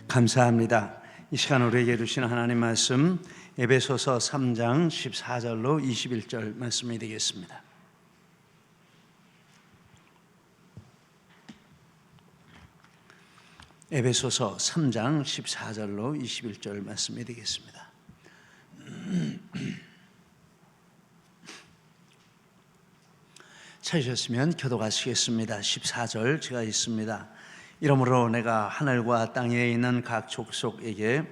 감사합니다. 이 시간 우리에게 주신 하나님 말씀 에베소서 3장 14절로 21절 말씀이 되겠습니다. 에베소서 3장 14절로 21절 말씀이 되겠습니다. 찾으셨으면 교독하시겠습니다. 14절 제가 있습니다. 이러므로 내가 하늘과 땅에 있는 각 족속에게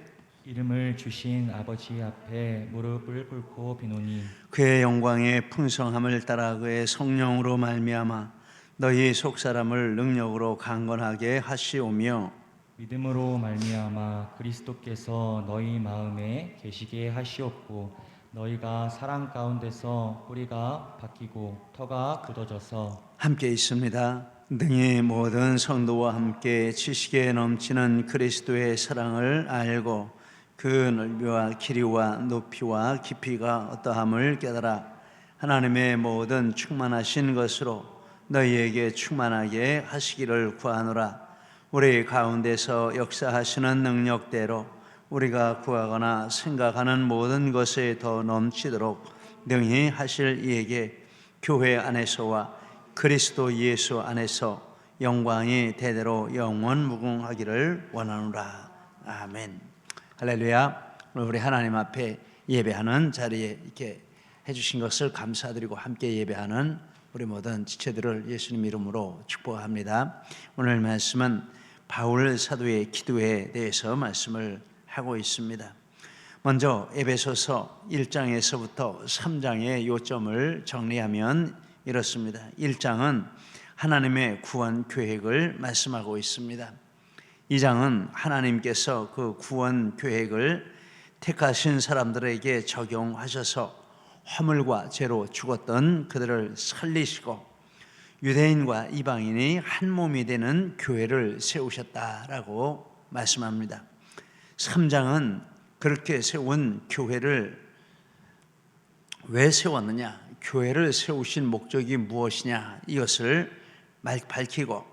이름을 주신 아버지 앞에 무릎을 꿇고 비노니 그의 영광의 풍성함을 따라 그의 성령으로 말미암아 너희 속사람을 능력으로 강건하게 하시오며 믿음으로 말미암아 그리스도께서 너희 마음에 계시게 하시옵고 너희가 사랑 가운데서 뿌리가 바뀌고 터가 굳어져서 함께 있습니다. 능히 모든 성도와 함께 지식에 넘치는 그리스도의 사랑을 알고 그 넓이와 길이와 높이와 깊이가 어떠함을 깨달아 하나님의 모든 충만하신 것으로 너희에게 충만하게 하시기를 구하노라. 우리 가운데서 역사하시는 능력대로 우리가 구하거나 생각하는 모든 것에 더 넘치도록 능히 하실 이에게 교회 안에서와 그리스도 예수 안에서 영광이 대대로 영원 무궁하기를 원하노라. 아멘. 할렐루야. 우리 하나님 앞에 예배하는 자리에 이렇게 해주신 것을 감사드리고 함께 예배하는 우리 모든 지체들을 예수님 이름으로 축복합니다. 오늘 말씀은 바울 사도의 기도에 대해서 말씀을 하고 있습니다. 먼저 에베소서 1장에서부터 3장의 요점을 정리하면 이렇습니다. 1장은 하나님의 구원 계획을 말씀하고 있습니다. 2장은 하나님께서 그 구원 계획을 택하신 사람들에게 적용하셔서 허물과 죄로 죽었던 그들을 살리시고 유대인과 이방인이 한 몸이 되는 교회를 세우셨다라고 말씀합니다. 3장은 그렇게 세운 교회를 왜 세웠느냐, 교회를 세우신 목적이 무엇이냐, 이것을 밝히고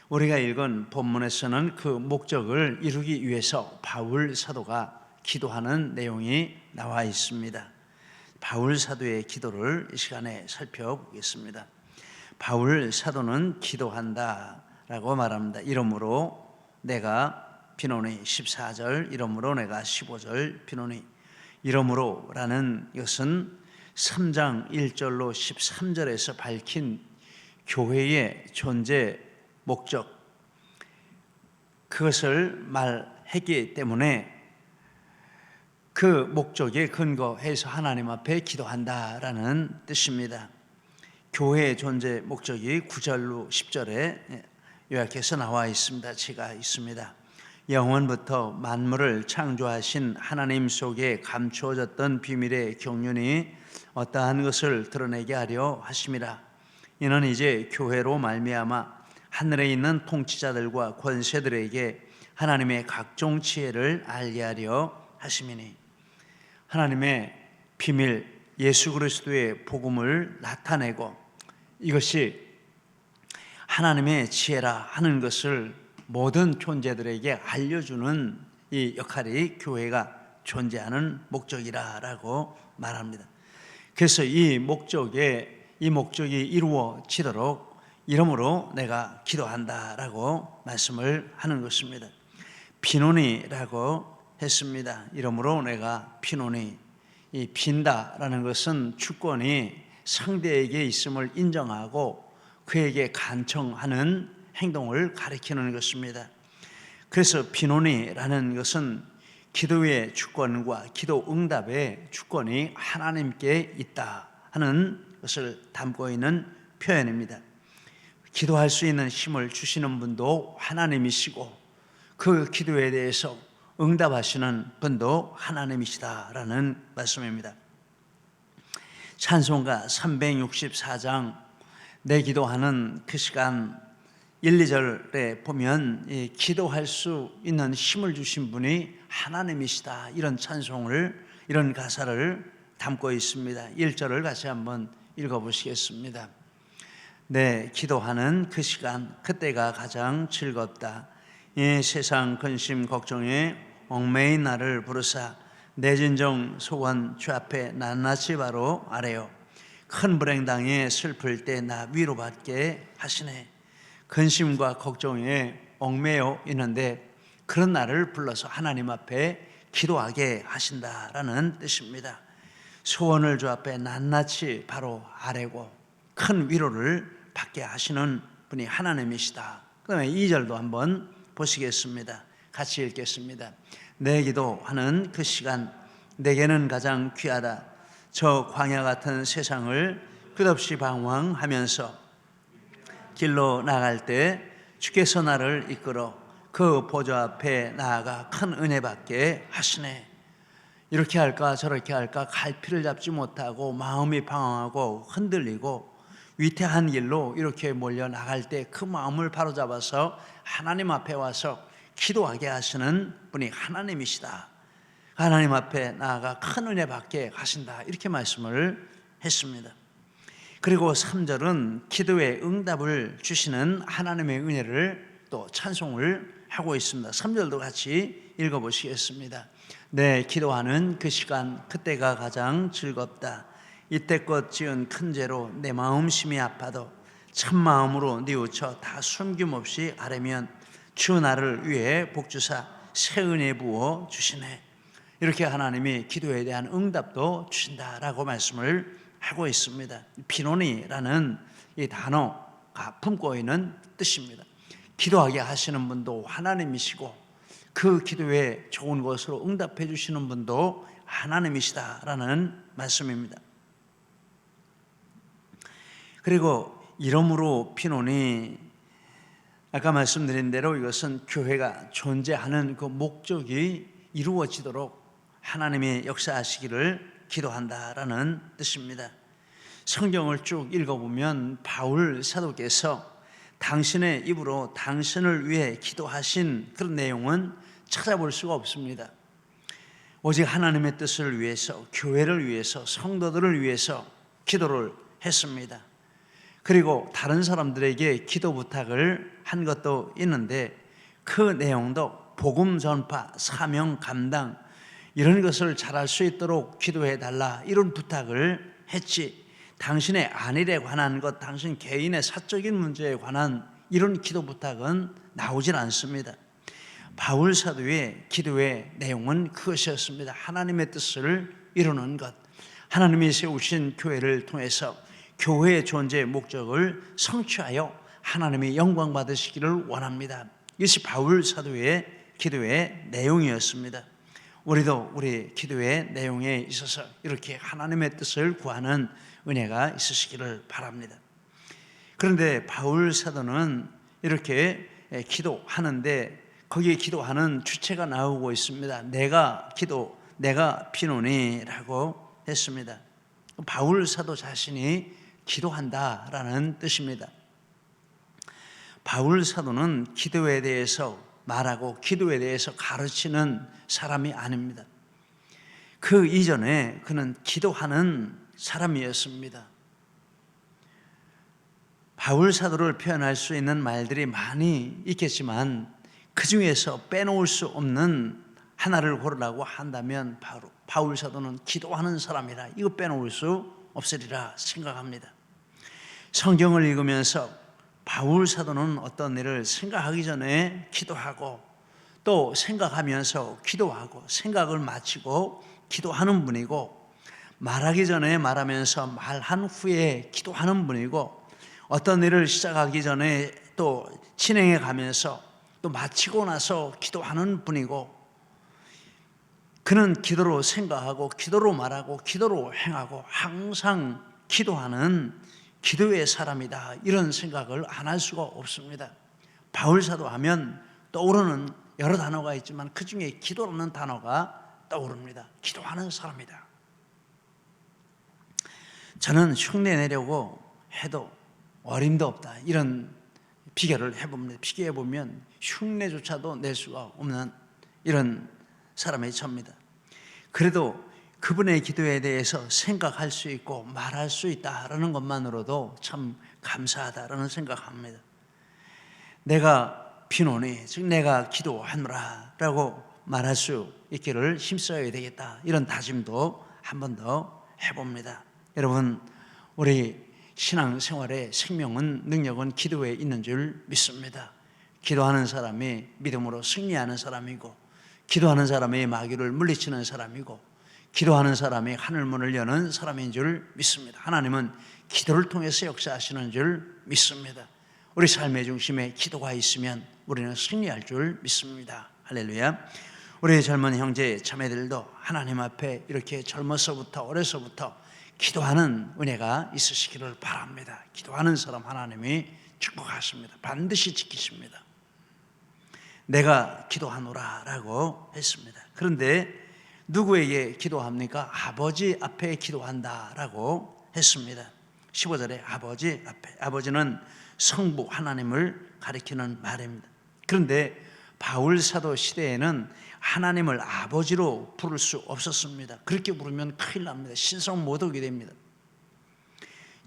우리가 읽은 본문에서는 그 목적을 이루기 위해서 바울 사도가 기도하는 내용이 나와 있습니다. 바울 사도의 기도를 이 시간에 살펴보겠습니다. 바울 사도는 기도한다라고 말합니다. 이러므로 내가 비노니 14절, 이러므로 내가 15절 비노니. 이러므로라는 것은 3장 1절로 13절에서 밝힌 교회의 존재 목적, 그것을 말했기 때문에 그 목적에 근거해서 하나님 앞에 기도한다라는 뜻입니다. 교회의 존재 목적이 9절로 10절에 요약해서 나와 있습니다. 제가 있습니다. 영원부터 만물을 창조하신 하나님 속에 감추어졌던 비밀의 경륜이 어떠한 것을 드러내게 하려 하심이라. 이는 이제 교회로 말미암아 하늘에 있는 통치자들과 권세들에게 하나님의 각종 지혜를 알게 하려 하심이니, 하나님의 비밀 예수 그리스도의 복음을 나타내고 이것이 하나님의 지혜라 하는 것을 모든 존재들에게 알려주는 이 역할이 교회가 존재하는 목적이라고 말합니다. 그래서 이 목적이 이루어지도록 이러므로 내가 기도한다라고 말씀을 하는 것입니다. 비노니라고 했습니다. 이러므로 내가 비노니. 이 빈다라는 것은 주권이 상대에게 있음을 인정하고 그에게 간청하는 행동을 가리키는 것입니다. 그래서 비노니라는 것은 기도의 주권과 기도 응답의 주권이 하나님께 있다 하는 것을 담고 있는 표현입니다. 기도할 수 있는 힘을 주시는 분도 하나님이시고 그 기도에 대해서 응답하시는 분도 하나님이시다라는 말씀입니다. 찬송가 364장 내 기도하는 그 시간 1, 2절에 보면 기도할 수 있는 힘을 주신 분이 하나님이시다, 이런 찬송을, 이런 가사를 담고 있습니다. 1절을 같이 한번 읽어보시겠습니다. 내 기도하는 그 시간, 그때가 가장 즐겁다. 이 세상 근심 걱정에 얽매인 나를 부르사 내 진정 소원 주 앞에 낱낱이 바로 아래요. 큰 불행당에 슬플 때 나 위로받게 하시네. 근심과 걱정에 얽매여 있는데 그런 나를 불러서 하나님 앞에 기도하게 하신다라는 뜻입니다. 소원을 주 앞에 낱낱이 바로 아래고 큰 위로를 받게 하시는 분이 하나님이시다. 그 다음에 2절도 한번 보시겠습니다. 같이 읽겠습니다. 내 기도하는 그 시간 내게는 가장 귀하다. 저 광야 같은 세상을 끝없이 방황하면서 길로 나갈 때 주께서 나를 이끌어 그 보좌 앞에 나아가 큰 은혜 받게 하시네. 이렇게 할까 저렇게 할까 갈피를 잡지 못하고 마음이 방황하고 흔들리고 위태한 길로 이렇게 몰려 나갈 때 그 마음을 바로잡아서 하나님 앞에 와서 기도하게 하시는 분이 하나님이시다. 하나님 앞에 나아가 큰 은혜 받게 하신다. 이렇게 말씀을 했습니다. 그리고 3절은 기도의 응답을 주시는 하나님의 은혜를 또 찬송을 하고 있습니다. 3절도 같이 읽어보시겠습니다. 내 기도하는 그 시간 그때가 가장 즐겁다. 이때껏 지은 큰 죄로 내 마음 심히 아파도 참 마음으로 뉘우쳐 다 숨김없이 아뢰면 주 나를 위해 복주사 새 은혜 부어 주시네. 이렇게 하나님이 기도에 대한 응답도 주신다라고 말씀을 하고 있습니다. 비노니라는 이 단어가 품고 있는 뜻입니다. 기도하게 하시는 분도 하나님이시고 그 기도에 좋은 것으로 응답해 주시는 분도 하나님이시다라는 말씀입니다. 그리고 이러므로 피노니, 아까 말씀드린 대로 이것은 교회가 존재하는 그 목적이 이루어지도록 하나님이 역사하시기를 기도한다라는 뜻입니다. 성경을 쭉 읽어보면 바울 사도께서 당신의 입으로 당신을 위해 기도하신 그런 내용은 찾아볼 수가 없습니다. 오직 하나님의 뜻을 위해서, 교회를 위해서, 성도들을 위해서 기도를 했습니다. 그리고 다른 사람들에게 기도 부탁을 한 것도 있는데 그 내용도 복음 전파, 사명 감당 이런 것을 잘할 수 있도록 기도해 달라 이런 부탁을 했지, 당신의 안일에 관한 것, 당신 개인의 사적인 문제에 관한 이런 기도 부탁은 나오질 않습니다. 바울 사도의 기도의 내용은 그것이었습니다. 하나님의 뜻을 이루는 것, 하나님이 세우신 교회를 통해서 교회의 존재의 목적을 성취하여 하나님이 영광 받으시기를 원합니다. 이것이 바울 사도의 기도의 내용이었습니다. 우리도 우리 기도의 내용에 있어서 이렇게 하나님의 뜻을 구하는 은혜가 있으시기를 바랍니다. 그런데 바울 사도는 이렇게 기도하는데 거기에 기도하는 주체가 나오고 있습니다. 내가 피노니라고 했습니다. 바울 사도 자신이 기도한다라는 뜻입니다. 바울 사도는 기도에 대해서 말하고 기도에 대해서 가르치는 사람이 아닙니다. 그 이전에 그는 기도하는 사람이었습니다. 바울 사도를 표현할 수 있는 말들이 많이 있겠지만 그 중에서 빼놓을 수 없는 하나를 고르라고 한다면 바로 바울 사도는 기도하는 사람이라 이거 빼놓을 수 없으리라 생각합니다. 성경을 읽으면서 바울 사도는 어떤 일을 생각하기 전에 기도하고 또 생각하면서 기도하고 생각을 마치고 기도하는 분이고 말하기 전에 말하면서 말한 후에 기도하는 분이고 어떤 일을 시작하기 전에 또 진행해 가면서 또 마치고 나서 기도하는 분이고 그는 기도로 생각하고 기도로 말하고 기도로 행하고 항상 기도하는 기도의 사람이다 이런 생각을 안 할 수가 없습니다. 바울 사도 하면 떠오르는 여러 단어가 있지만 그 중에 기도라는 단어가 떠오릅니다. 기도하는 사람이다. 저는 흉내 내려고 해도 어림도 없다 이런 비교를 해봅니다. 비교해보면 흉내조차도 낼 수가 없는 이런 사람이 접니다. 그래도 그분의 기도에 대해서 생각할 수 있고 말할 수 있다라는 것만으로도 참 감사하다라는 생각합니다. 내가 비노니, 즉 내가 기도하노라 라고 말할 수 있기를 힘써야 되겠다, 이런 다짐도 한 번 더 해봅니다. 여러분, 우리 신앙생활의 생명은, 능력은 기도에 있는 줄 믿습니다. 기도하는 사람이 믿음으로 승리하는 사람이고, 기도하는 사람이 마귀를 물리치는 사람이고, 기도하는 사람이 하늘문을 여는 사람인 줄 믿습니다. 하나님은 기도를 통해서 역사하시는 줄 믿습니다. 우리 삶의 중심에 기도가 있으면 우리는 승리할 줄 믿습니다. 할렐루야. 우리 젊은 형제 자매들도 하나님 앞에 이렇게 젊어서부터, 어려서부터 기도하는 은혜가 있으시기를 바랍니다. 기도하는 사람 하나님이 축복하십니다. 반드시 지키십니다. 내가 기도하노라 라고 했습니다. 그런데 누구에게 기도합니까? 아버지 앞에 기도한다 라고 했습니다. 15절에 아버지 앞에, 아버지는 성부 하나님을 가리키는 말입니다. 그런데 바울 사도 시대에는 하나님을 아버지로 부를 수 없었습니다. 그렇게 부르면 큰일 납니다. 신성 모독이 됩니다.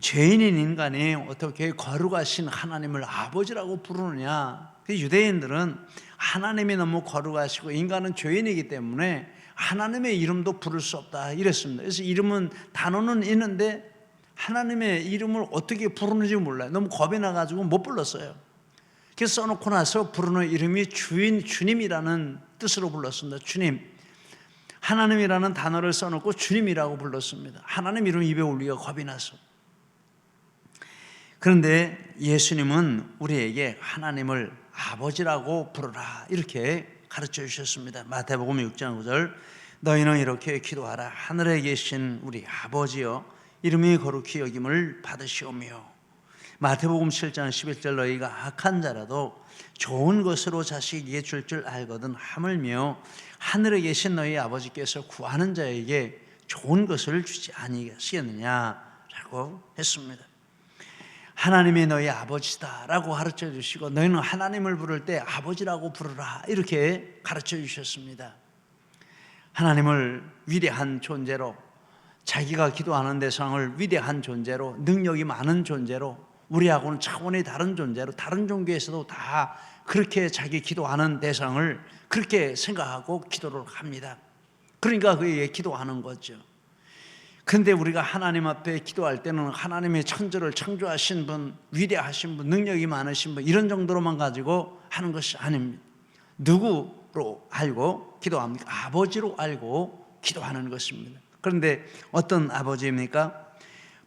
죄인인 인간이 어떻게 거룩하신 하나님을 아버지라고 부르느냐? 유대인들은 하나님이 너무 거룩하시고 인간은 죄인이기 때문에 하나님의 이름도 부를 수 없다 이랬습니다. 그래서 이름은, 단어는 있는데 하나님의 이름을 어떻게 부르는지 몰라요. 너무 겁이 나가지고 못 불렀어요. 그래서 써놓고 나서 부르는 이름이 주님이라는 뜻으로 불렀습니다. 주님. 하나님이라는 단어를 써놓고 주님이라고 불렀습니다. 하나님 이름 입에 올리기가 겁이 나서. 그런데 예수님은 우리에게 하나님을 아버지라고 부르라 이렇게 가르쳐 주셨습니다. 마태복음 6장 9절, 너희는 이렇게 기도하라. 하늘에 계신 우리 아버지여, 이름이 거룩히 여김을 받으시오며. 마태복음 7장 11절, 너희가 악한 자라도 좋은 것으로 자식에게 줄 알거든 하물며 하늘에 계신 너희 아버지께서 구하는 자에게 좋은 것을 주지 아니하시겠느냐라고 했습니다. 하나님이 너희 아버지다 라고 가르쳐 주시고, 너희는 하나님을 부를 때 아버지라고 부르라 이렇게 가르쳐 주셨습니다. 하나님을 위대한 존재로, 자기가 기도하는 대상을 위대한 존재로, 능력이 많은 존재로, 우리하고는 차원이 다른 존재로, 다른 종교에서도 다 그렇게 자기 기도하는 대상을 그렇게 생각하고 기도를 합니다. 그러니까 그에게 기도하는 거죠. 그런데 우리가 하나님 앞에 기도할 때는 하나님의 천지를 창조하신 분, 위대하신 분, 능력이 많으신 분, 이런 정도로만 가지고 하는 것이 아닙니다. 누구로 알고 기도합니까? 아버지로 알고 기도하는 것입니다. 그런데 어떤 아버지입니까?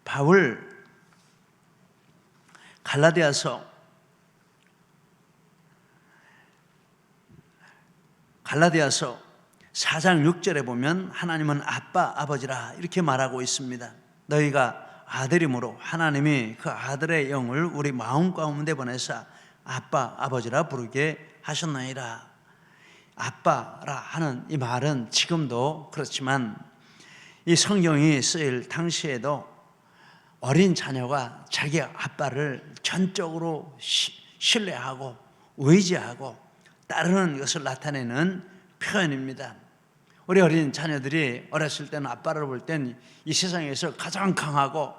바울 갈라디아서 4장 6절에 보면 하나님은 아빠, 아버지라 이렇게 말하고 있습니다. 너희가 아들이므로 하나님이 그 아들의 영을 우리 마음 가운데 보내사 아빠, 아버지라 부르게 하셨나이다. 아빠라 하는 이 말은 지금도 그렇지만 이 성경이 쓰일 당시에도 어린 자녀가 자기 아빠를 전적으로 신뢰하고 의지하고 따르는 것을 나타내는 표현입니다. 우리 어린 자녀들이 어렸을 때는 아빠를 볼 땐 이 세상에서 가장 강하고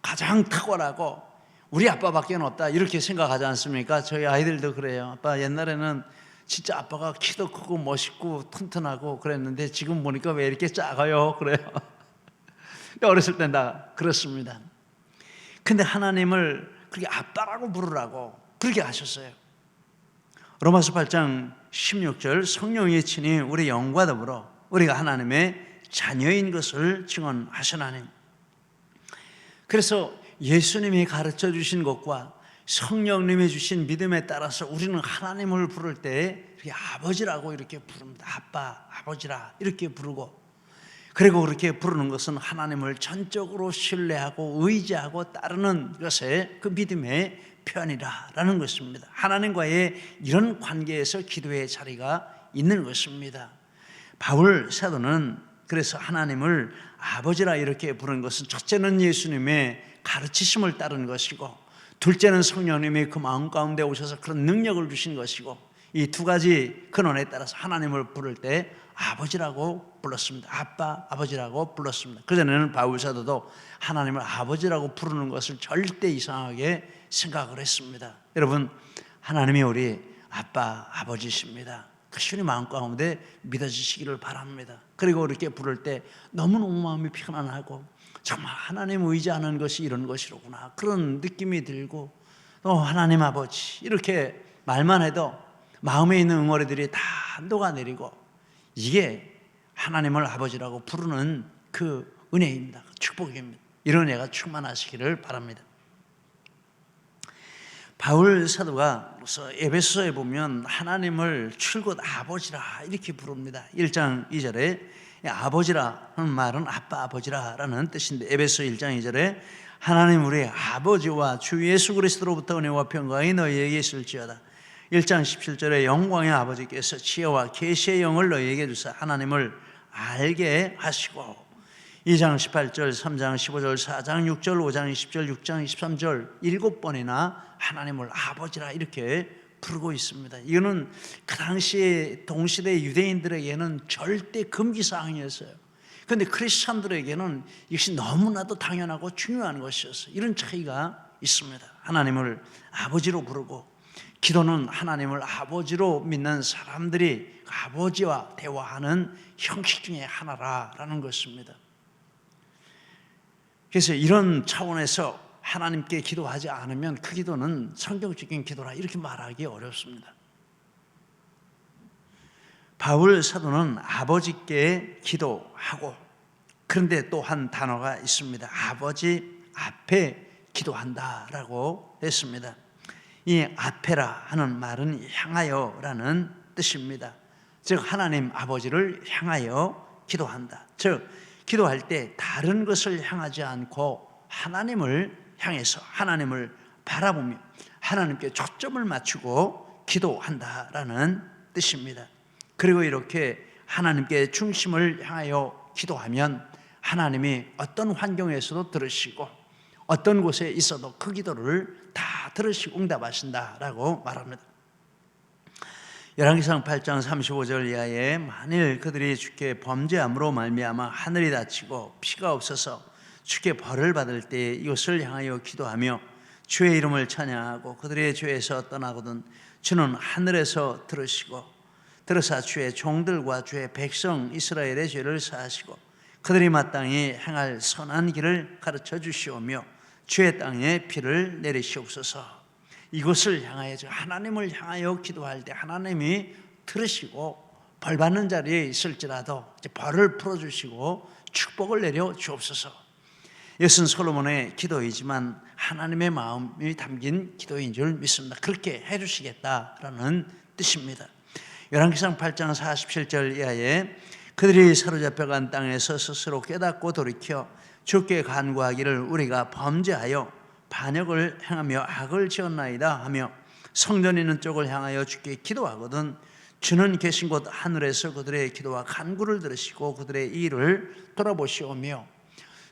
가장 탁월하고 우리 아빠밖에 없다 이렇게 생각하지 않습니까? 저희 아이들도 그래요. 아빠 옛날에는 진짜 아빠가 키도 크고 멋있고 튼튼하고 그랬는데 지금 보니까 왜 이렇게 작아요? 그래요. 어렸을 땐 다 그렇습니다. 근데 하나님을 그렇게 아빠라고 부르라고 그렇게 하셨어요. 로마서 8장 16절, 성령이 친히 우리 영과 더불어 우리가 하나님의 자녀인 것을 증언하시나니. 그래서 예수님이 가르쳐 주신 것과 성령님이 주신 믿음에 따라서 우리는 하나님을 부를 때 이렇게 아버지라고 이렇게 부릅니다. 아빠, 아버지라 이렇게 부르고, 그리고 그렇게 부르는 것은 하나님을 전적으로 신뢰하고 의지하고 따르는 것의 그 믿음의 표현이라는 것입니다. 하나님과의 이런 관계에서 기도의 자리가 있는 것입니다. 바울 사도는 그래서 하나님을 아버지라 이렇게 부르는 것은 첫째는 예수님의 가르치심을 따른 것이고, 둘째는 성령님이 그 마음 가운데 오셔서 그런 능력을 주신 것이고, 이 두 가지 근원에 따라서 하나님을 부를 때 아버지라고 불렀습니다. 아빠, 아버지라고 불렀습니다. 그전에는 바울 사도도 하나님을 아버지라고 부르는 것을 절대 이상하게 생각을 했습니다. 여러분, 하나님이 우리 아빠, 아버지십니다. 그 주님 마음 가운데 믿어지시기를 바랍니다. 그리고 이렇게 부를 때 너무너무 마음이 편안하고 정말 하나님 의지하는 것이 이런 것이로구나 그런 느낌이 들고 또 하나님 아버지 이렇게 말만 해도 마음에 있는 응어리들이 다 녹아내리고 이게 하나님을 아버지라고 부르는 그 은혜입니다. 축복입니다. 이런 은혜가 충만하시기를 바랍니다. 바울 사도가 에베소서에 보면 하나님을 줄곧 아버지라 이렇게 부릅니다. 1장 2절에 아버지라 하는 말은 아빠 아버지라라는 뜻인데 에베소 1장 2절에 하나님 우리의 아버지와 주 예수 그리스도로부터 은혜와 평강이 너희에게 있을지어다. 1장 17절에 영광의 아버지께서 지혜와 계시의 영을 너희에게 주사 하나님을 알게 하시고 2장 18절, 3장 15절, 4장 6절, 5장 20절, 6장 23절 7번이나 하나님을 아버지라 이렇게 부르고 있습니다. 이거는 그 당시에 동시대 유대인들에게는 절대 금기사항이었어요. 그런데 크리스찬들에게는 이것이 너무나도 당연하고 중요한 것이었어요. 이런 차이가 있습니다. 하나님을 아버지로 부르고 기도는 하나님을 아버지로 믿는 사람들이 아버지와 대화하는 형식 중에 하나라는 것입니다. 그래서 이런 차원에서 하나님께 기도하지 않으면 그 기도는 성경적인 기도라 이렇게 말하기 어렵습니다. 바울 사도는 아버지께 기도하고 그런데 또 한 단어가 있습니다. 아버지 앞에 기도한다라고 했습니다. 이 앞에라 하는 말은 향하여라는 뜻입니다. 즉 하나님 아버지를 향하여 기도한다. 즉 기도할 때 다른 것을 향하지 않고 하나님을 향해서 하나님을 바라보며 하나님께 초점을 맞추고 기도한다라는 뜻입니다. 그리고 이렇게 하나님께 중심을 향하여 기도하면 하나님이 어떤 환경에서도 들으시고 어떤 곳에 있어도 그 기도를 다 들으시고 응답하신다라고 말합니다. 열왕기상 8장 35절 이하에 만일 그들이 주께 범죄함으로 말미암아 하늘이 닫히고 피가 없어서 주께 벌을 받을 때 이것을 향하여 기도하며 주의 이름을 찬양하고 그들의 죄에서 떠나거든 주는 하늘에서 들으시고 들으사 주의 종들과 주의 백성 이스라엘의 죄를 사하시고 그들이 마땅히 행할 선한 길을 가르쳐 주시오며 주의 땅에 비를 내리시옵소서. 이것을 향하여 하나님을 향하여 기도할 때 하나님이 들으시고 벌 받는 자리에 있을지라도 벌을 풀어주시고 축복을 내려 주옵소서. 이것은 솔로몬의 기도이지만 하나님의 마음이 담긴 기도인 줄 믿습니다. 그렇게 해주시겠다라는 뜻입니다. 열왕기상 8장 47절 이하에 그들이 사로잡혀간 땅에서 스스로 깨닫고 돌이켜 주께 간구하기를 우리가 범죄하여 반역을 행하며 악을 지었나이다 하며 성전 있는 쪽을 향하여 주께 기도하거든 주는 계신 곳 하늘에서 그들의 기도와 간구를 들으시고 그들의 일을 돌아보시오며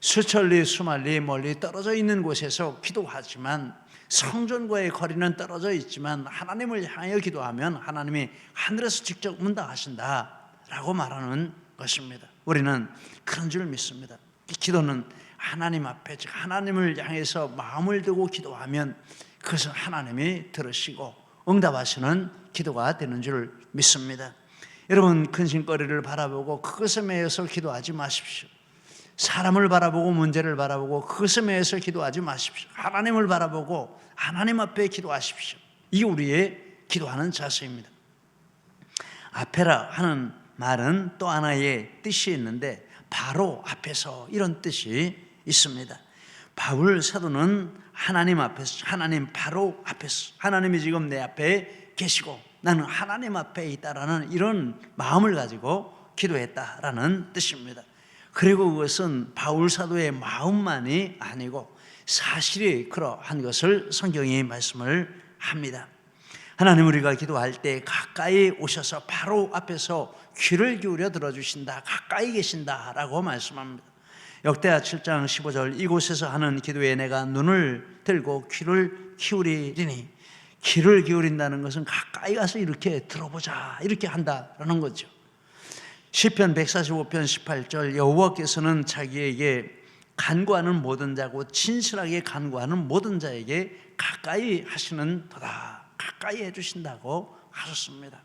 수천리 수만리 멀리 떨어져 있는 곳에서 기도하지만 성전과의 거리는 떨어져 있지만 하나님을 향하여 기도하면 하나님이 하늘에서 직접 응답하신다라고 말하는 것입니다. 우리는 그런 줄 믿습니다. 기도는 하나님 앞에 즉 하나님을 향해서 마음을 두고 기도하면 그것은 하나님이 들으시고 응답하시는 기도가 되는 줄 믿습니다. 여러분 근심거리를 바라보고 그것에 매여서 기도하지 마십시오. 사람을 바라보고 문제를 바라보고 그것에 매여서 기도하지 마십시오. 하나님을 바라보고 하나님 앞에 기도하십시오. 이게 우리의 기도하는 자세입니다. 앞에라 하는 말은 또 하나의 뜻이 있는데 바로 앞에서 이런 뜻이 있습니다. 바울 사도는 하나님 앞에서 하나님 바로 앞에서 하나님이 지금 내 앞에 계시고 나는 하나님 앞에 있다라는 이런 마음을 가지고 기도했다라는 뜻입니다. 그리고 그것은 바울 사도의 마음만이 아니고 사실이 그러한 것을 성경이 말씀을 합니다. 하나님 우리가 기도할 때 가까이 오셔서 바로 앞에서 귀를 기울여 들어주신다 가까이 계신다라고 말씀합니다. 역대하 7장 15절 이곳에서 하는 기도에 내가 눈을 들고 귀를 기울이리니 귀를 기울인다는 것은 가까이 가서 이렇게 들어보자 이렇게 한다라는 거죠. 시편 145편 18절 여호와께서는 자기에게 간구하는 모든 자고 진실하게 간구하는 모든 자에게 가까이 하시는 도다 가까이 해주신다고 하셨습니다.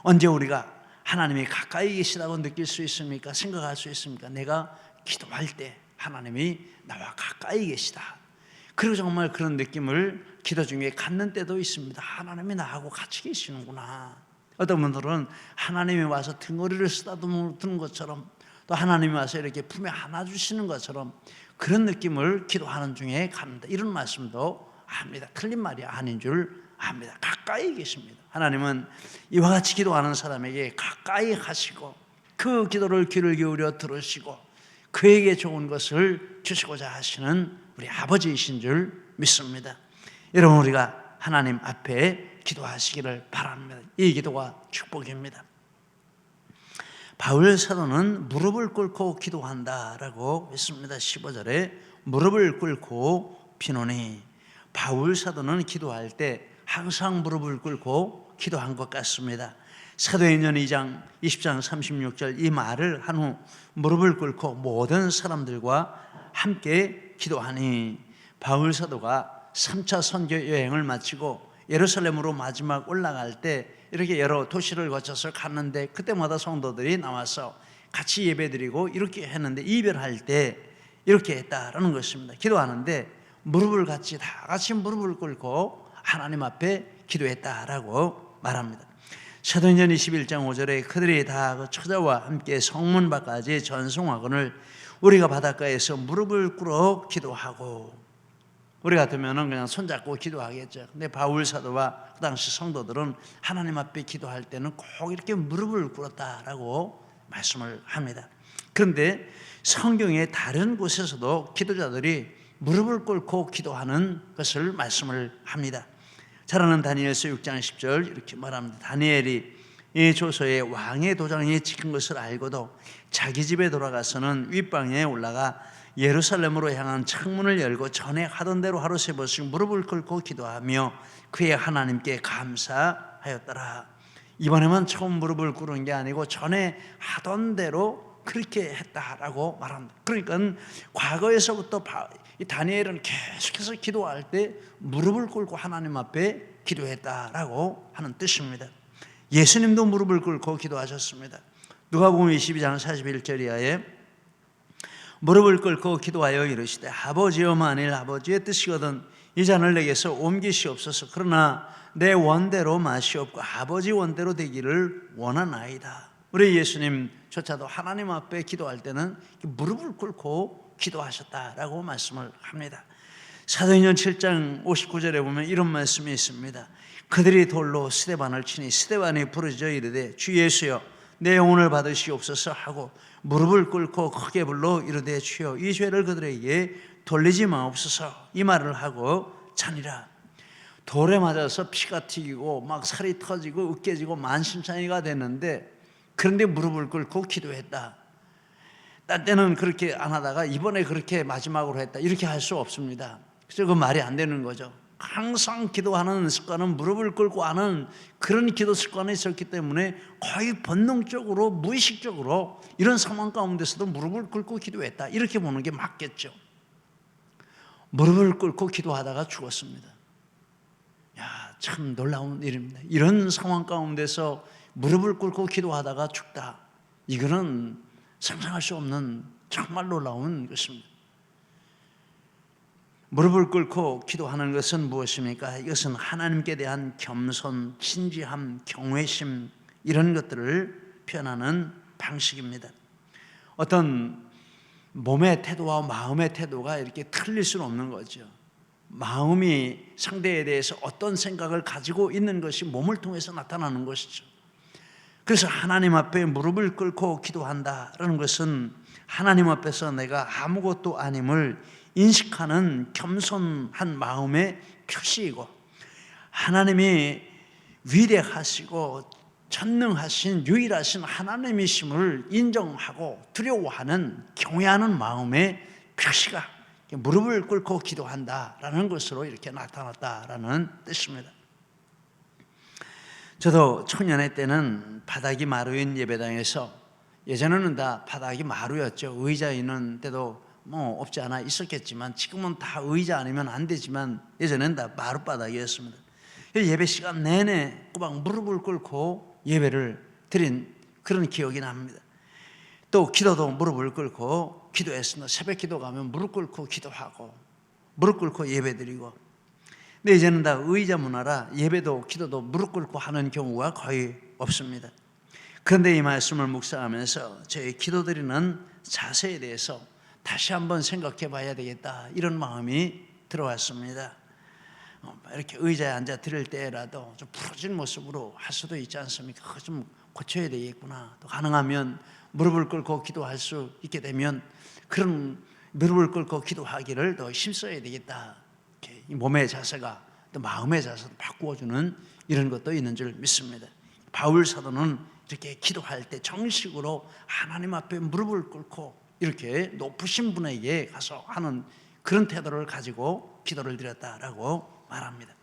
언제 우리가 하나님이 가까이 계시다고 느낄 수 있습니까? 생각할 수 있습니까? 내가 기도할 때 하나님이 나와 가까이 계시다. 그리고 정말 그런 느낌을 기도 중에 갖는 때도 있습니다. 하나님이 나하고 같이 계시는구나. 어떤 분들은 하나님이 와서 등허리를 쓰다듬는 것처럼, 또 하나님이 와서 이렇게 품에 안아주시는 것처럼 그런 느낌을 기도하는 중에 갖는다. 이런 말씀도 합니다. 틀린 말이 아닌 줄 압니다. 가까이 계십니다. 하나님은 이와 같이 기도하는 사람에게 가까이 하시고 그 기도를 귀를 기울여 들으시고 그에게 좋은 것을 주시고자 하시는 우리 아버지이신 줄 믿습니다. 여러분, 우리가 하나님 앞에 기도하시기를 바랍니다. 이 기도가 축복입니다. 바울 사도는 무릎을 꿇고 기도한다라고 했습니다. 15절에 무릎을 꿇고 비노니, 바울 사도는 기도할 때 항상 무릎을 꿇고 기도한 것 같습니다. 사도행전 2장 20장 36절 이 말을 한 후 무릎을 꿇고 모든 사람들과 함께 기도하니, 바울 사도가 3차 선교 여행을 마치고 예루살렘으로 마지막 올라갈 때 이렇게 여러 도시를 거쳐서 갔는데 그때마다 성도들이 나와서 같이 예배드리고 이렇게 했는데 이별할 때 이렇게 했다라는 것입니다. 기도하는데 무릎을 같이 다 같이 무릎을 꿇고 하나님 앞에 기도했다라고 말합니다. 사도행전 21장 5절에 그들이 다 그 처자와 함께 성문 밖까지 전송하거늘 우리가 바닷가에서 무릎을 꿇어 기도하고, 우리 같으면 그냥 손잡고 기도하겠죠. 근데 바울 사도와 그 당시 성도들은 하나님 앞에 기도할 때는 꼭 이렇게 무릎을 꿇었다라고 말씀을 합니다. 그런데 성경의 다른 곳에서도 기도자들이 무릎을 꿇고 기도하는 것을 말씀을 합니다. 잘 아는 다니엘서 6장 10절 이렇게 말합니다. 다니엘이 이 조서에 왕의 도장이 찍힌 것을 알고도 자기 집에 돌아가서는 윗방에 올라가 예루살렘으로 향한 창문을 열고 전에 하던 대로 하루 세 번씩 무릎을 꿇고 기도하며 그의 하나님께 감사하였더라. 이번에만 처음 무릎을 꿇은 게 아니고 전에 하던 대로 그렇게 했다라고 말합니다. 그러니까 과거에서부터 이 다니엘은 계속해서 기도할 때 무릎을 꿇고 하나님 앞에 기도했다라고 하는 뜻입니다. 예수님도 무릎을 꿇고 기도하셨습니다. 누가복음 22장 41절 이하에 무릎을 꿇고 기도하여 이르시되 아버지여, 만일 아버지의 뜻이거든 이 잔을 내게서 옮기시옵소서. 그러나 내 원대로 마시옵고 아버지 원대로 되기를 원하나이다. 우리 예수님조차도 하나님 앞에 기도할 때는 무릎을 꿇고 기도하셨다라고 말씀을 합니다. 사도행전 7장 59절에 보면 이런 말씀이 있습니다. 그들이 돌로 스데반을 치니 스데반이 부르짖어 이르되 주 예수여 내 영혼을 받으시옵소서 하고 무릎을 꿇고 크게 불러 이르되 주여 이 죄를 그들에게 돌리지 마옵소서. 이 말을 하고 자니라. 돌에 맞아서 피가 튀기고 막 살이 터지고 으깨지고 만신창이가 됐는데, 그런데 무릎을 꿇고 기도했다. 딴 때는 그렇게 안 하다가 이번에 그렇게 마지막으로 했다, 이렇게 할 수 없습니다. 그래서 그 말이 안 되는 거죠. 항상 기도하는 습관은 무릎을 꿇고 하는 그런 기도 습관이 있었기 때문에 거의 본능적으로 무의식적으로 이런 상황 가운데서도 무릎을 꿇고 기도했다, 이렇게 보는 게 맞겠죠. 무릎을 꿇고 기도하다가 죽었습니다. 야, 참 놀라운 일입니다. 이런 상황 가운데서 무릎을 꿇고 기도하다가 죽다, 이거는 상상할 수 없는 정말 놀라운 것입니다. 무릎을 꿇고 기도하는 것은 무엇입니까? 이것은 하나님께 대한 겸손, 진지함, 경외심, 이런 것들을 표현하는 방식입니다. 어떤 몸의 태도와 마음의 태도가 이렇게 틀릴 수는 없는 거죠. 마음이 상대에 대해서 어떤 생각을 가지고 있는 것이 몸을 통해서 나타나는 것이죠. 그래서 하나님 앞에 무릎을 꿇고 기도한다라는 것은 하나님 앞에서 내가 아무것도 아님을 인식하는 겸손한 마음의 표시이고, 하나님이 위대하시고 전능하신 유일하신 하나님이심을 인정하고 두려워하는 경외하는 마음의 표시가 무릎을 꿇고 기도한다라는 것으로 이렇게 나타났다라는 뜻입니다. 저도 청년회 때는 바닥이 마루인 예배당에서, 예전에는 다 바닥이 마루였죠. 의자 있는 데도 뭐 없지 않아 있었겠지만 지금은 다 의자 아니면 안 되지만 예전에는 다 마룻바닥이었습니다. 예배 시간 내내 꼬박 무릎을 꿇고 예배를 드린 그런 기억이 납니다. 또 기도도 무릎을 꿇고 기도했습니다. 새벽 기도 가면 무릎 꿇고 기도하고 무릎 꿇고 예배 드리고. 근데 이제는 다 의자 문화라 예배도 기도도 무릎 꿇고 하는 경우가 거의 없습니다. 그런데 이 말씀을 묵상하면서 저희 기도드리는 자세에 대해서 다시 한번 생각해 봐야 되겠다, 이런 마음이 들어왔습니다. 이렇게 의자에 앉아 드릴 때라도 좀 부러진 모습으로 할 수도 있지 않습니까? 그거 좀 고쳐야 되겠구나. 또 가능하면 무릎을 꿇고 기도할 수 있게 되면 그런 무릎을 꿇고 기도하기를 더 힘써야 되겠다. 이렇게 몸의 자세가 또 마음의 자세도 바꾸어주는 이런 것도 있는 줄 믿습니다. 바울 사도는 이렇게 기도할 때 정식으로 하나님 앞에 무릎을 꿇고 이렇게 높으신 분에게 가서 하는 그런 태도를 가지고 기도를 드렸다라고 말합니다.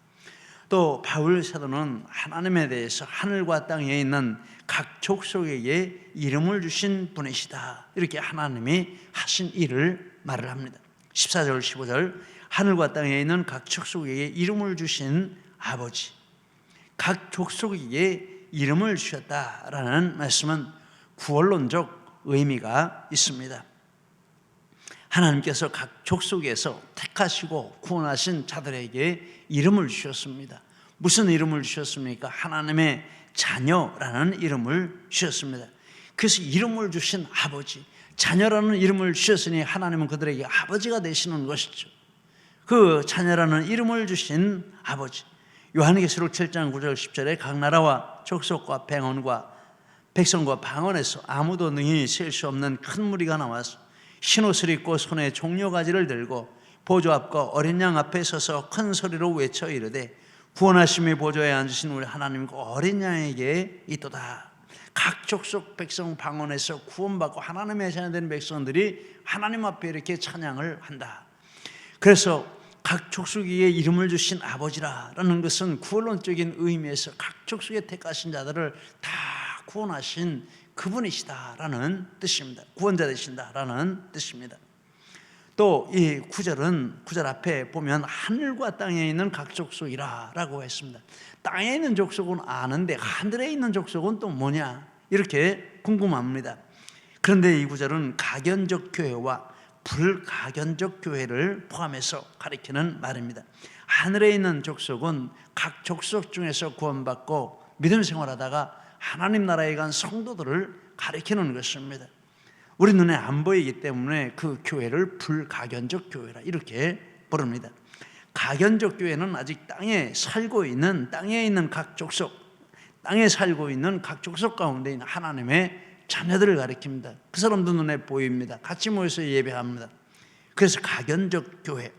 또 바울 사도는 하나님에 대해서 하늘과 땅에 있는 각 족속에게 이름을 주신 분이시다, 이렇게 하나님이 하신 일을 말을 합니다. 14절 15절 하늘과 땅에 있는 각 족속에게 이름을 주신 아버지, 각 족속에게 이름을 주셨다라는 말씀은 구원론적 의미가 있습니다. 하나님께서 각 족속에서 택하시고 구원하신 자들에게 이름을 주셨습니다. 무슨 이름을 주셨습니까? 하나님의 자녀라는 이름을 주셨습니다. 그래서 이름을 주신 아버지, 자녀라는 이름을 주셨으니 하나님은 그들에게 아버지가 되시는 것이죠. 그 자녀라는 이름을 주신 아버지, 요한계시록 7장 9절 10절에 각 나라와 족속과 백성과 방언에서 아무도 능히 셀 수 없는 큰 무리가 나와서 흰옷을 입고 손에 종려가지를 들고 보좌 앞과 어린 양 앞에 서서 큰 소리로 외쳐 이르되 구원하심의 보좌에 앉으신 우리 하나님과 어린 양에게 있도다. 각 족속 백성 방언에서 구원받고 하나님의 자녀된 백성들이 하나님 앞에 이렇게 찬양을 한다. 그래서 각 족속에게 이름을 주신 아버지라는 것은 구원론적인 의미에서 각 족속에 택하신 자들을 다 구원하신 그분이시다라는 뜻입니다. 구원자 되신다라는 뜻입니다. 또 이 구절 앞에 보면 하늘과 땅에 있는 각 족속이라고 했습니다. 땅에 있는 족속은 아는데 하늘에 있는 족속은 또 뭐냐, 이렇게 궁금합니다. 그런데 이 구절은 가견적 교회와 불가견적 교회를 포함해서 가리키는 말입니다. 하늘에 있는 족속은 각 족속 중에서 구원받고 믿음 생활하다가 하나님 나라에 간 성도들을 가리키는 것입니다. 우리 눈에 안 보이기 때문에 그 교회를 불가견적 교회라 이렇게 부릅니다. 가견적 교회는 아직 땅에 있는 각 족속, 땅에 살고 있는 각 족속 가운데 있는 하나님의 자녀들을 가리킵니다. 그 사람도 눈에 보입니다. 같이 모여서 예배합니다. 그래서 가견적 교회.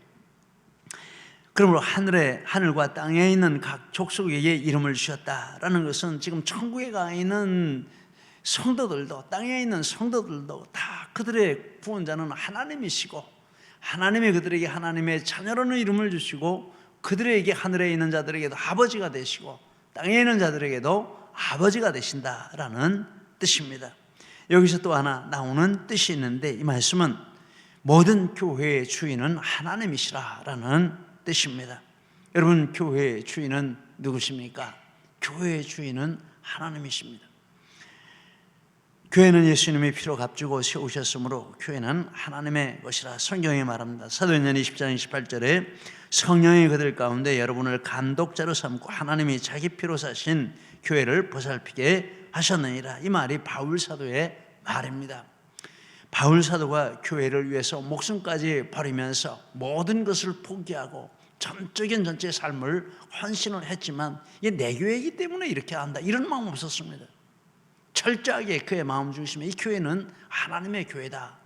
그러므로 하늘과 땅에 있는 각 족속에게 이름을 주셨다라는 것은 지금 천국에 가 있는 성도들도, 땅에 있는 성도들도 다 그들의 구원자는 하나님이시고 하나님이 그들에게 하나님의 자녀라는 이름을 주시고 그들에게 하늘에 있는 자들에게도 아버지가 되시고 땅에 있는 자들에게도 아버지가 되신다라는 뜻입니다. 여기서 또 하나 나오는 뜻이 있는데 이 말씀은 모든 교회의 주인은 하나님이시라라는 뜻입니다. 여러분, 교회의 주인은 누구십니까? 교회의 주인은 하나님이십니다. 교회는 예수님의 피로 값주고 세우셨으므로 교회는 하나님의 것이라 성경이 말합니다. 사도행전 20장 28절에 성령이 그들 가운데 여러분을 감독자로 삼고 하나님이 자기 피로 사신 교회를 보살피게 하셨느니라. 이 말이 바울 사도의 말입니다. 바울 사도가 교회를 위해서 목숨까지 버리면서 모든 것을 포기하고 전적인 전체의 삶을 헌신을 했지만 이게 내 교회이기 때문에 이렇게 한다, 이런 마음 없었습니다. 철저하게 그의 마음 중심에 이 교회는 하나님의 교회다,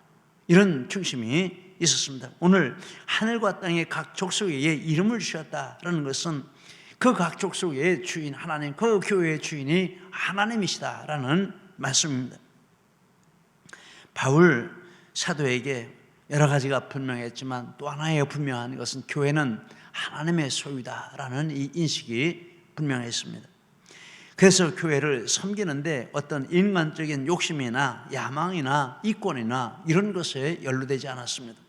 이런 중심이 있었습니다. 오늘 하늘과 땅의 각 족속에게 이름을 주셨다라는 것은 그 각 족속의 주인 하나님, 그 교회의 주인이 하나님이시다라는 말씀입니다. 바울 사도에게 여러 가지가 분명했지만 또 하나의 분명한 것은 교회는 하나님의 소유다라는 이 인식이 분명했습니다. 그래서 교회를 섬기는데 어떤 인간적인 욕심이나 야망이나 이권이나 이런 것에 연루되지 않았습니다.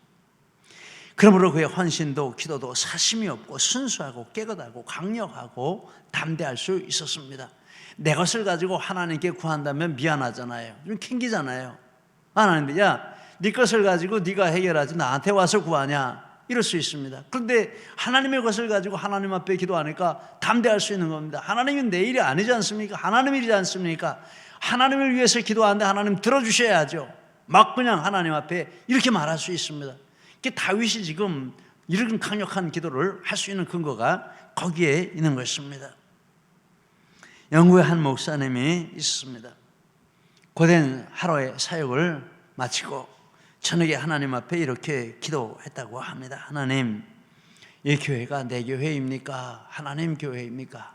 그러므로 그의 헌신도 기도도 사심이 없고 순수하고 깨끗하고 강력하고 담대할 수 있었습니다. 내 것을 가지고 하나님께 구한다면 미안하잖아요. 좀 캥기잖아요. 하나님께 네 것을 가지고 네가 해결하지 나한테 와서 구하냐 이럴 수 있습니다. 그런데 하나님의 것을 가지고 하나님 앞에 기도하니까 담대할 수 있는 겁니다. 하나님은 내 일이 아니지 않습니까? 하나님 일이지 않습니까? 하나님을 위해서 기도하는데 하나님 들어주셔야죠. 막 그냥 하나님 앞에 이렇게 말할 수 있습니다. 다윗이 지금 이런 강력한 기도를 할 수 있는 근거가 거기에 있는 것입니다. 영국의 한 목사님이 있습니다. 고된 하루의 사역을 마치고 저녁에 하나님 앞에 이렇게 기도했다고 합니다. 하나님, 이 교회가 내 교회입니까? 하나님 교회입니까?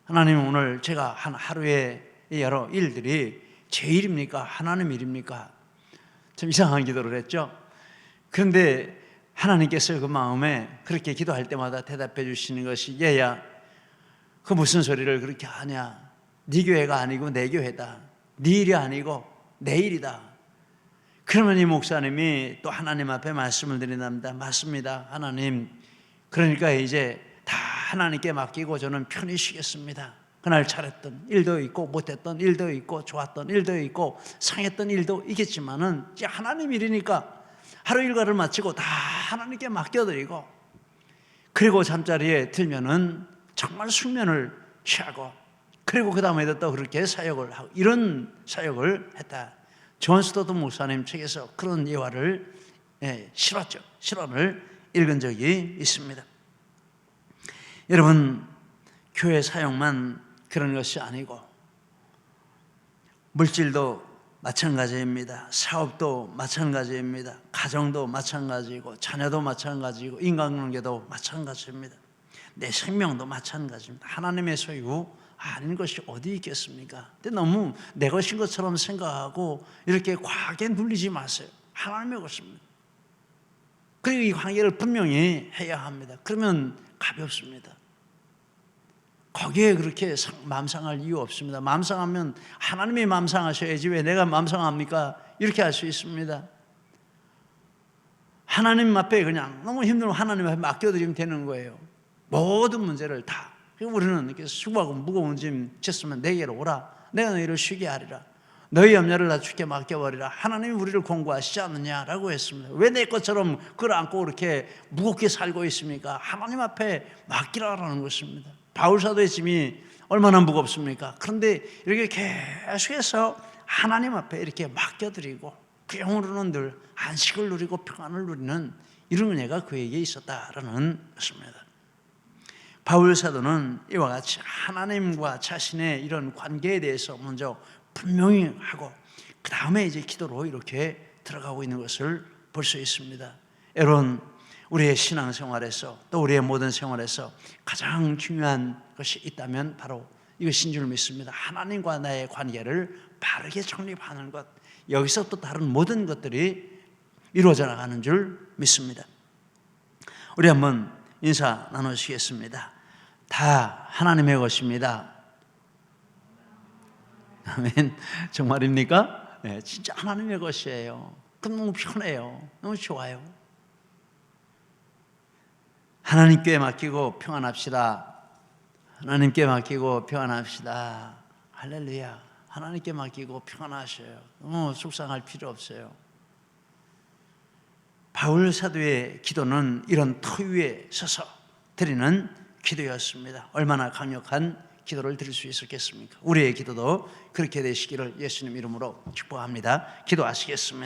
하나님, 오늘 제가 한 하루의 여러 일들이 제 일입니까? 하나님 일입니까? 좀 이상한 기도를 했죠. 그런데 하나님께서 그 마음에 그렇게 기도할 때마다 대답해 주시는 것이 얘야, 그 무슨 소리를 그렇게 하냐? 네 교회가 아니고 내 교회다. 네 일이 아니고 내 일이다. 그러면 이 목사님이 또 하나님 앞에 말씀을 드린답니다. 맞습니다, 하나님. 그러니까 이제 다 하나님께 맡기고 저는 편히 쉬겠습니다. 그날 잘했던 일도 있고 못했던 일도 있고 좋았던 일도 있고 상했던 일도 있겠지만은 이제 하나님 일이니까 하루 일과를 마치고 다 하나님께 맡겨드리고, 그리고 잠자리에 들면은 정말 숙면을 취하고, 그리고 그 다음에도 또 그렇게 사역을 하고, 이런 사역을 했다. 존 스토트 목사님 책에서 그런 예화를 실언을 읽은 적이 있습니다. 여러분, 교회 사역만 그런 것이 아니고 물질도 마찬가지입니다. 사업도 마찬가지입니다. 가정도 마찬가지고 자녀도 마찬가지고 인간관계도 마찬가지입니다. 내 생명도 마찬가지입니다. 하나님의 소유 아닌 것이 어디 있겠습니까? 근데 너무 내 것인 것처럼 생각하고 이렇게 과하게 눌리지 마세요. 하나님의 것입니다. 그리고 이 관계를 분명히 해야 합니다. 그러면 가볍습니다. 거기에 그렇게 마음 상할 이유 없습니다. 마음 상하면 하나님이 마음 상하셔야지 왜 내가 마음 상합니까? 이렇게 할 수 있습니다. 하나님 앞에 그냥 너무 힘들면 하나님 앞에 맡겨드리면 되는 거예요. 모든 문제를 다. 우리는 이렇게 수고하고 무거운 짐 졌으면 내게로 오라. 내가 너희를 쉬게 하리라. 너희 염려를 다 주께 맡겨버리라. 하나님이 우리를 공고하시지 않느냐라고 했습니다. 왜 내 것처럼 그걸 안고 그렇게 무겁게 살고 있습니까? 하나님 앞에 맡기라라는 것입니다. 바울 사도의 짐이 얼마나 무겁습니까? 그런데 이렇게 계속해서 하나님 앞에 이렇게 맡겨드리고 그 영으로는 늘 안식을 누리고 평안을 누리는 이런 은혜가 그에게 있었다라는 것입니다. 바울 사도는 이와 같이 하나님과 자신의 이런 관계에 대해서 먼저 분명히 하고 그 다음에 이제 기도로 이렇게 들어가고 있는 것을 볼 수 있습니다. 여러분, 우리의 신앙생활에서 또 우리의 모든 생활에서 가장 중요한 것이 있다면 바로 이것인 줄 믿습니다. 하나님과 나의 관계를 바르게 정립하는 것, 여기서 또 다른 모든 것들이 이루어져 나가는 줄 믿습니다. 우리 한번 인사 나누시겠습니다. 다 하나님의 것입니다. 아멘. 정말입니까? 네, 진짜 하나님의 것이에요. 그럼 너무 편해요. 너무 좋아요. 하나님께 맡기고 평안합시다. 하나님께 맡기고 평안합시다. 할렐루야. 하나님께 맡기고 평안하셔요. 너무 속상할 필요 없어요. 바울 사도의 기도는 이런 토 위에 서서 드리는 기도였습니다. 얼마나 강력한 기도를 드릴 수 있었겠습니까? 우리의 기도도 그렇게 되시기를 예수님 이름으로 축복합니다. 기도하시겠습니다.